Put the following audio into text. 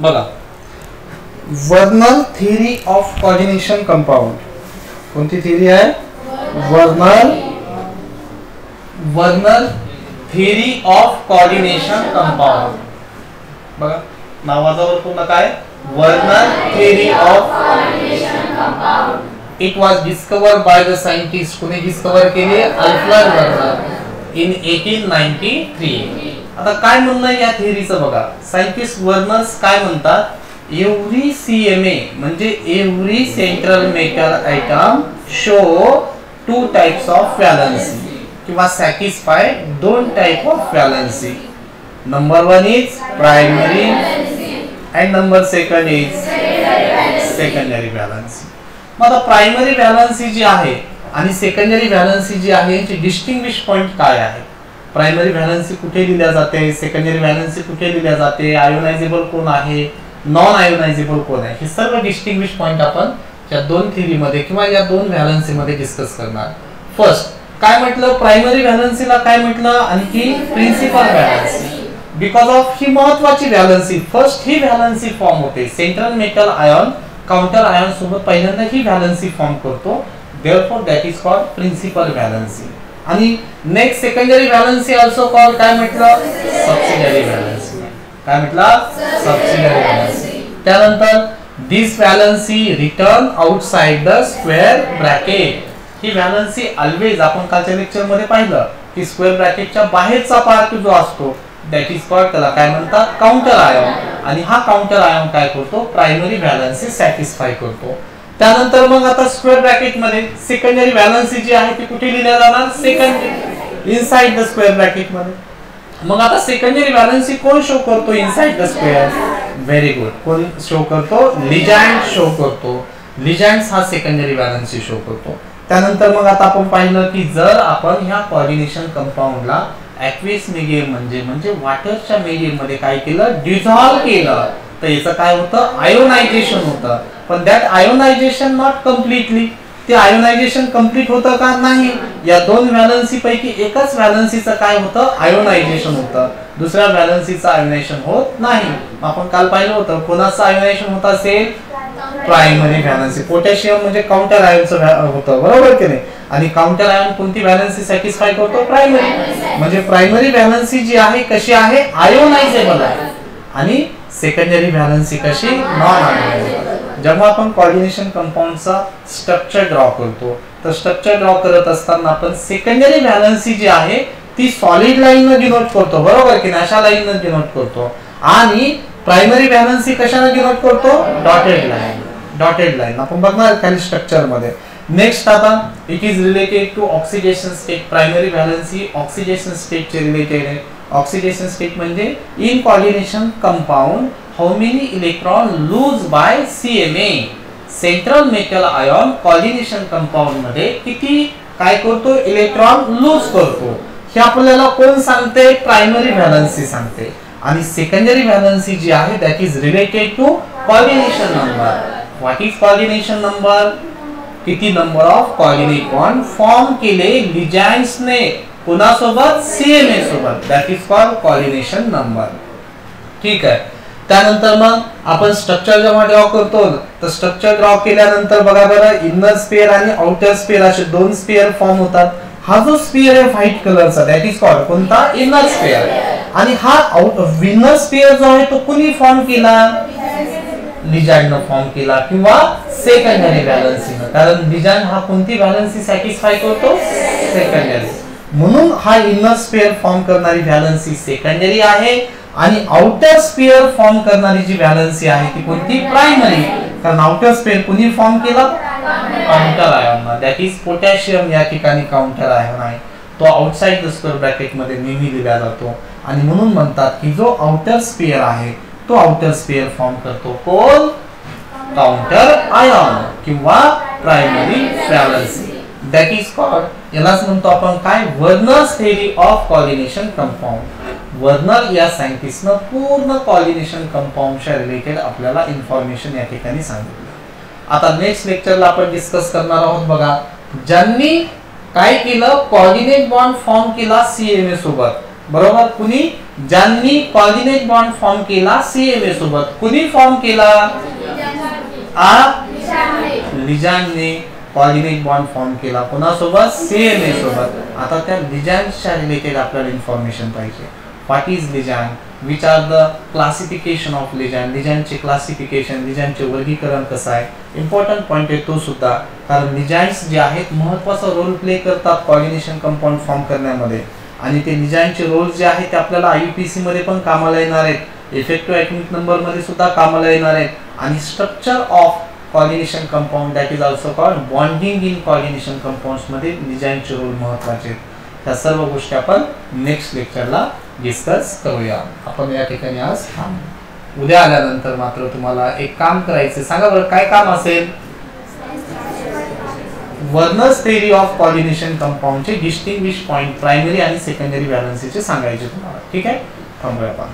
बघा, Werner theory of coordination compound. कोणती theory आहे? Werner theory of coordination compound. बघा नावावर पूर्ण काय? Werner theory of coordination compound. It was discovered by the scientist. कोणी डिस्कवर केली? Alfred Werner in 1893. आता काय म्हणणं आहे या थिअरीचं बघा. सायंटिस्ट वर्नर्स काय म्हणतात? एव्हरी CMA म्हणजे every central metal item show two types of valency किंवा सॅटिस्फाय दोन type of valency. Number 1 is primary and number 2 is secondary valency. मग आता प्रायमरी व्हॅलन्सी जी आहे आणि सेकंडरी व्हॅलन्सी जी आहे यांची डिस्टिंग्विश पॉइंट काय आहे? प्रायमरी व्हॅलन्सी कुठे लिहिल्या जाते? सेकंडरी व्हॅलन्सी कुठे लिहिल्या जाते? आयोनायझेबल कोण आहे? नॉन आयोनायझेबल कोण आहे? हे सर्व डिस्टिंग्विश पॉइंट आपण या दोन थिअरी मध्ये किंवा या दोन व्हॅलन्सी मध्ये डिस्कस करणार. फर्स्ट काय म्हटलं? प्रायमरी व्हॅलन्सीला काय म्हटलं? आणखी प्रिन्सिपल व्हॅलन्सी. बिकॉज ऑफ ही महत्वाची व्हॅलन्सी. फर्स्ट ही व्हॅलन्सी फॉर्म होते. Central metal ion counter ion सोबत पहिल्यांदा ही व्हॅलन्सी फॉर्म करतो. Therefore that is called principal valency. आणि next secondary valency also called काय म्हटलं? Subsidiary valency. काय म्हटलं? Subsidiary valency. त्यानंतर this valency written outside the square bracket. ही व्हॅलन्सी ऑलवेज आपण कालच्या लेक्चर मध्ये पाहिलं की स्क्वेअर ब्रॅकेटच्या बाहेरचा पार्ट जो असतो दॅट इज कॉल्ड, त्याला काय म्हणतात? Counter ion. आणि हा काउंटर आयन काय करतो? प्रायमरी व्हॅलन्सी सॅटिस्फाय करतो. त्यानंतर मग आता स्क्वेअर ब्रॅकेट मध्ये सेकंडरी व्हॅलन्सी जी आहे ती कुठे लिहिल्या जाणार? Secondary inside the square bracket मध्ये. मग आता सेकंडरी व्हॅलन्सी कोण शो करतो inside the square? Very good. कोण शो करतो? लिगँड शो करतो. लिगँड्स हा सेकंडरी व्हॅलन्सी शो करतो. त्यानंतर मग आता आपण पाहिलं की जर आपण ह्या कोऑर्डिनेशन कंपाऊंडला ॲक्वियस मीडियम म्हणजे वॉटरच्या मीडियम मध्ये काय केलं? डिझॉल्व केलं तर याचं काय होतं? आयोनायझेशन होतं. पण दॅट आयोनायझेशन नॉट कम्प्लिटली. ते आयोनायझेशन कंप्लीट होतं का? नाही. या दोन व्हॅलन्सी पैकी एकच व्हॅलन्सीचं काय होतं? आयोनायझेशन होतं. दुसऱ्या व्हॅलन्सीचं आयोनायझेशन होत नाही. आपण काल पाहिलं होतं कोणाचं आयोनायझेशन होत असेल? Primary valency. पोटॅशियम म्हणजे काउंटर आयनचं होतं, बरोबर की नाही? आणि काउंटर आयन कोणती व्हॅलन्सी सॅटिस्फाय करतो? प्रायमरी. म्हणजे प्रायमरी व्हॅलन्सी जी आहे कशी आहे? आयोनायझेबल आहे. आणि सेकंडरी व्हॅलन्सी कशी? नॉन आयोनायझेबल. जेव्हा आपण कोऑर्डिनेशन कंपाऊंडचा स्ट्रक्चर ड्रॉ करतो तर स्ट्रक्चर ड्रॉ करत असताना आपण सेकंडरी व्हॅलन्सी जी आहे ती सॉलिड लाईनने डिनोट करतो, बरोबर की नाही? अशा लाईनने डिनोट करतो. आणि प्रायमरी व्हॅलन्सी कशाने डिनोट करतो? Dotted line. डॉटेड लाईन आपण बघणार खाली स्ट्रक्चर मध्ये. नेक्स्ट आता it is related to oxidation state. Primary valency oxidation state चे रिलेटेड आहे. ऑक्सिडेशन स्टेट म्हणजे in coordination compound how many electron lose by CMA. Central metal ion coordination compound मध्ये किती काय करतो? इलेक्ट्रॉन लूज करतो. हे आपल्याला कोण सांगते? प्रायमरी व्हॅलन्सी सांगते. आणि सेकंडरी व्हॅलन्सी जी आहे that is related to coordination number. What is coordination number? किती number of coordinate bond form केले लिगँड्सने कोणासोबत? CMA सोबत. That is called coordination number. ठीक आहे. त्यानंतर मग आपण स्ट्रक्चर जेव्हा ड्रॉ करतो तर स्ट्रक्चर ड्रॉ केल्यानंतर बघा बरं इनर स्पेअर आणि आउटर स्पेअर असे दोन स्पेअर फॉर्म होतात. हा जो स्पेअर आहे व्हाईट कलरचा दॅट इज कॉल्ड कोणता? Inner spare. आणि हा इनर स्पेअर जो आहे तो कोणी फॉर्म केला? लिगँडने फॉर्म केला किंवा सेकंडरी व्हॅलन्सीने. कारण लिगँड हा कोणती व्हॅलन्सी सॅटिस्फाय करतो? सेकंडरी. म्हणून हा इनर स्पेअर फॉर्म करणारी व्हॅलन्सी सेकंडरी आहे. आणि आउटर स्पेअर फॉर्म करणारी जी व्हॅलन्सी आहे ती कोणती? प्रायमरी. कारण आउटर स्पेअर कोणी फॉर्म केला? Counter ion. That is potassium या ठिकाणी काउंटर आयन आहे. तो आउटसाइड द स्क्वेअर ब्रॅकेट मध्ये नेहमी लिहिला जातो. आणि म्हणून म्हणतात की जो आउटर स्पेअर आहे तो आउटर स्पेअर फॉर्म करतो कोण? काउंटर आयन किंवा primary valency. That is called, यालाच म्हणतो आपण काय? Werner's theory of coordination compound. Werner या सायंटिस्टनं पूर्ण कोऑर्डिनेशन कंपाऊंडच्या रिलेटेड आपल्याला इन्फॉर्मेशन या ठिकाणी सांगितलं. आता नेक्स्ट लेक्चरला आपण डिस्कस करणार आहोत बघा ज्यांनी काय केलं? कोऑर्डिनेट बॉन्ड फॉर्म केला CMA सोबत, बरोबर? कुणी? ज्यांनी कॉर्डिनेट बॉन्ड फॉर्म केला सीएमए सोबत. कुणी फॉर्म केला? लिजँडने कॉर्डिनेट बॉन्ड फॉर्म केला. कोणासोबत? सीएमए सोबत. आता त्या लिजँडच्या रिलेटेड आपल्याला इन्फॉर्मेशन पाहिजे. What is ligand, which are the classification of ligand, लिजँडचे क्लासिफिकेशन, लिजँडचे वर्गीकरण कसं आहे, इम्पॉर्टंट पॉइंट आहे तो सुद्धा. कारण लिजँड्स जे आहेत महत्त्वाचा रोल प्ले करतात कॉर्डिनेशन कंपाऊंड फॉर्म करण्यामध्ये. आणि ते लिजँडचे रोल जे आहेत ते आपल्याला आययुपीसी मध्ये पण कामाला येणार आहेत, इफेक्टिव्ह ॲटॉमिक नंबर मध्ये सुद्धा कामाला येणार आहेत. आणि structure of coordination compound, that is also called bonding in coordination compounds मध्ये लिजँडचे रोल महत्त्वाचे आहेत. ह्या सर्व गोष्टी आपण नेक्स्ट लेक्चरला डिस्कस करूया. आपण या ठिकाणी आज उद्या आल्यानंतर मात्र तुम्हाला एक काम करायचं. सांगा बरं काय काम असेल? वर्नर्स थेअरी ऑफ कोऑर्डिनेशन कंपाऊंडचे डिस्टिंग्विश पॉइंट प्रायमरी आणि सेकंडरी व्हॅलन्सीचे सांगायचे तुम्हाला. ठीक आहे, थांबूया आपण.